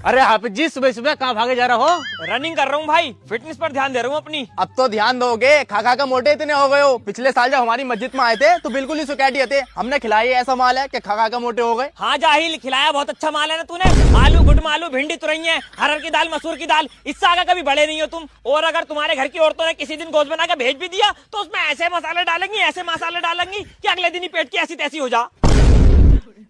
अरे हाफिज जी, सुबह सुबह कहाँ भागे जा रहे हो? रनिंग कर रहा हूँ भाई, फिटनेस पर ध्यान दे रहा हूँ अपनी। अब तो ध्यान दोगे, खा खा कर मोटे इतने हो गए हो। पिछले साल जब हमारी मस्जिद में आए थे तो बिल्कुल ही सुकैटी थे। हमने खिलाई ऐसा माल है कि खा खा कर मोटे हो गए। हाँ जाहिल, खिलाया बहुत अच्छा माल है ना तूने। आलू गुटमा, आलू भिंडी, तुरैया, हरहर की दाल, मसूर की दाल, इससे आगे कभी बड़े नहीं हो तुम। और अगर तुम्हारे घर की औरतों ने किसी दिन गोश्त बना के भेज भी दिया तो उसमें ऐसे मसाले डालेंगी, ऐसे मसाले डालेंगी कि अगले दिन ही पेट की ऐसी तैसी हो जा।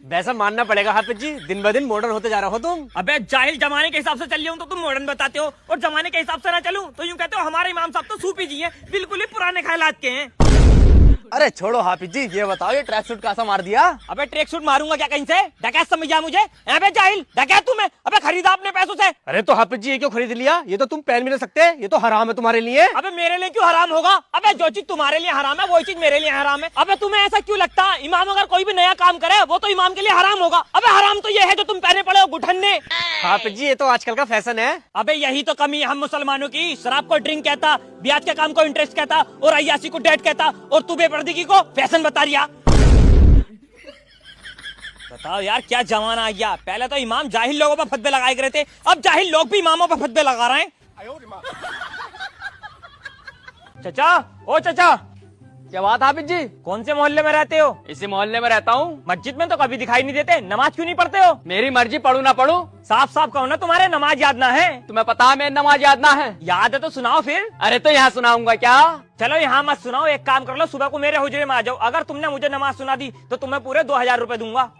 वैसा मानना पड़ेगा हाफिज जी, दिन ब दिन मॉडर्न होते जा रहे हो तुम। अबे जाहिल, जमाने के हिसाब से चल तो तुम मॉडर्न बताते हो, और जमाने के हिसाब से ना चलूं तो यूं कहते हो हमारे इमाम साहब तो सूफी जी हैं, बिल्कुल ही पुराने ख्यालात के हैं। अरे छोड़ो हाफिज जी, ये बताओ ये ट्रैक सूट कैसा मार दिया? अबे ट्रैक सूट मारूंगा क्या कहीं से? डकैत समझ जा मुझे? अबे जाहिल, डकैत तू मैं? अबे खरीदा अपने पैसों से। अरे तो हाफिज जी, ये क्यों खरीद लिया? ये तो तुम पहन भी नहीं सकते, ये तो हराम है तुम्हारे लिए। अबे मेरे लिए क्यों हराम होगा? अबे जो चीज तुम्हारे लिए हराम है वही चीज मेरे लिए हराम है। अबे तुम्हें ऐसा क्यों लगता है इमाम अगर कोई भी नया काम करे वो तो इमाम के लिए हराम होगा? अबे हराम तो ये है जो तुम पहने पड़े हो गुठन्ने। हाफिज जी, ये तो आजकल का फैशन है। अबे यही तो कमी है हम मुसलमानों की। शराब को ड्रिंक कहता, ब्याज के काम को इंटरेस्ट कहता, और अय्यासी को डेट कहता, और तू बेपर्दगी को फैशन बता रिया। बताओ यार क्या जमाना आ गया। पहले तो इमाम जाहिल लोगों पर फतवे लगाए गए थे, अब जाहिल लोग भी इमामों पर फतवे लगा रहे हैं। चचा, ओ चचा। क्या बात हाफिज जी? कौन से मोहल्ले में रहते हो? इसी मोहल्ले में रहता हूँ। मस्जिद में तो कभी दिखाई नहीं देते, नमाज क्यों नहीं पढ़ते हो? मेरी मर्जी, पढ़ू ना पढ़ू। साफ साफ कहो ना, तुम्हारे नमाज याद ना है? तुम्हें पता है मेरी नमाज याद ना है? याद है तो सुनाओ फिर। अरे तो यहाँ सुनाऊंगा क्या? चलो यहाँ मत सुनाओ, एक काम कर लो, सुबह को मेरे हुजरे में आ जाओ। अगर तुमने मुझे नमाज सुना दी तो तुम्हें पूरे 2000 रुपए दूंगा।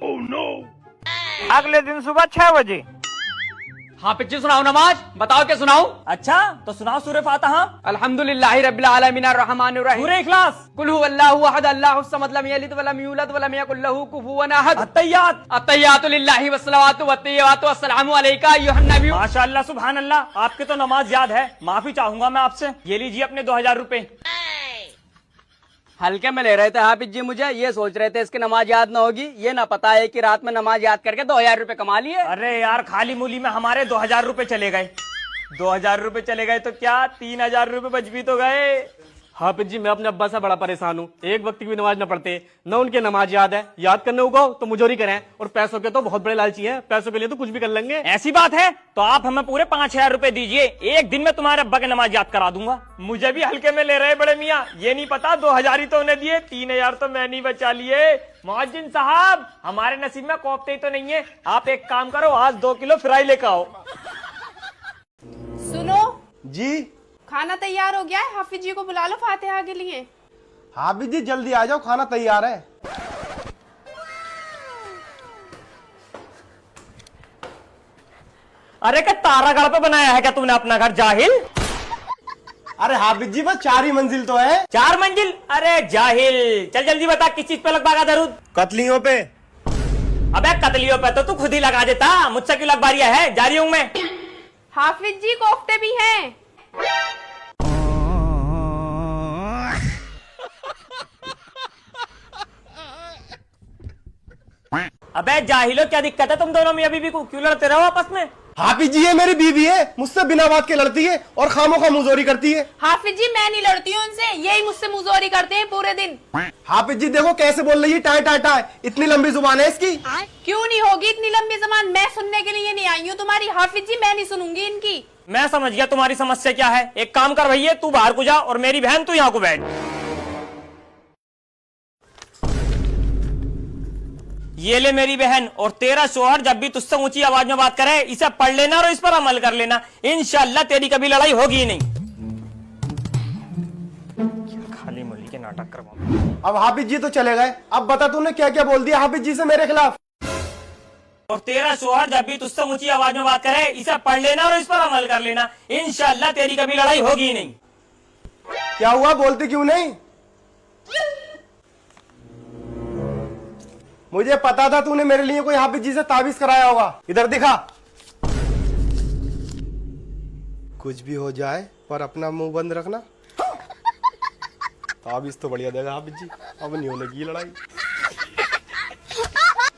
अगले दिन सुबह 6 बजे। हाफिज जी सुनाओ नमाज, बताओ क्या सुनाऊं? अच्छा तो सुनाओ सूरह फातिहा। अल्हम्दुलिल्लाहि रब्बिल आलमीन अर्रहमानिर रहीम, सूरह इखलास, कुल हुवल्लाहु अहद अल्लाहुस समद लम यलिद वलम यूलद वलम यकुल लहू कुफुवन अहद, अत्तहियात, अत्तहियातु लिल्लाहि वस्सलावातु वत्तय्यिबातु अस्सलामु अलैका अय्युहन नबी। माशाअल्लाह सुभान अल्लाह, आपके तो नमाज याद है। माफी चाहूंगा मैं आपसे। ये लीजिए अपने 2000 रुपए। हल्के में ले रहे थे हाफिज जी मुझे, ये सोच रहे थे इसकी नमाज याद न होगी। ये ना पता है कि रात में नमाज याद करके 2000 रुपए कमा लिए। अरे यार, खाली मूली में हमारे 2000 रुपए चले गए। 2000 रुपए चले गए तो क्या, 3000 रुपए बच भी तो गए। हाफिज जी, मैं अपने अब्बा से बड़ा परेशान हूँ। एक वक्त की भी नमाज न पढ़ते, न उनके नमाज याद है। याद करने को तो मुजोरी करें, और पैसों के तो बहुत बड़े लालची हैं। पैसों के लिए तो कुछ भी कर लेंगे। ऐसी बात है तो आप हमें पूरे 5000 रुपए दीजिए, एक दिन में तुम्हारे अब्बा की नमाज याद करा दूंगा। मुझे भी हल्के में ले रहे बड़े मियाँ, ये नहीं पता 2000 ही तो उन्हें दिए, 3000 तो मैं नहीं बचा लिए। मुअज्जिन साहब, हमारे नसीब में कोफ्ते ही तो नहीं है। आप एक काम करो, आज 2 किलो फ्राई लेकर आओ। सुनो जी। खाना तैयार हो गया है, हाफिज जी को बुला लो फातिहा के लिए। हाफिज जी जल्दी आ जाओ, खाना तैयार है। अरे क्या तारागढ़ पे बनाया है क्या तुमने अपना घर जाहिल? अरे हाफिज जी बस 4 ही मंजिल तो है। 4 मंजिल? अरे जाहिल, चल जल्दी बता किस चीज पे लगवाएगा दरूद? कतलियों पे। अबे कतलियों पे तो तू खुद ही लगा देता, मुझसे क्यों लगवा रिया है? जा रही हूं मैं। हाफिज जी कोफ्ते भी हैं। अबे जाहिलो, क्या दिक्कत है तुम दोनों में अभी भी क्यों लड़ते रहो आपस में? हाफिज जी ये मेरी बीवी है, मुझसे बिना बात के लड़ती है और खामोखा मुजोरी करती है। हाफिज जी मैं नहीं लड़ती हूँ उनसे, यही मुझसे मुजोरी करते हैं पूरे दिन। हाफिज जी देखो कैसे बोल रही है, टाय टाय टाय। इतनी लंबी जुबान है इसकी। क्यों नहीं होगी इतनी लंबी जबान? मैं सुनने के लिए नहीं आई हूँ तुम्हारी। हाफिज जी मैं नहीं सुनूंगी इनकी। मैं समझ गया तुम्हारी समस्या क्या है। एक काम कर भैया, तू बाहर को जा और मेरी बहन तू यहाँ को बैठ। ये ले मेरी बहन, और तेरा शोहर जब भी तुझसे ऊंची आवाज में बात करे इसे पढ़ लेना और इस पर अमल कर लेना। इंशाअल्लाह तेरी कभी लड़ाई होगी ही नहीं। क्या खाली मुली के नाटक करवा। अब हाफिज जी तो चले गए, अब बता तूने क्या क्या बोल दिया हाफिज जी से मेरे खिलाफ? और तेरा शोहर जब भी तुझसे ऊंची आवाज में बात करे इसे पढ़ लेना और इस पर अमल कर लेना। इंशाअल्लाह तेरी कभी लड़ाई होगी ही नहीं। क्या हुआ, बोलती क्यों नहीं? मुझे पता था तूने मेरे लिए कोई हाफिज जी से ताबीज कराया होगा। इधर दिखा। कुछ भी हो जाए पर अपना मुंह बंद रखना। ताबीज तो बढ़िया देगा हाफिज जी, अब नहीं होने की लड़ाई।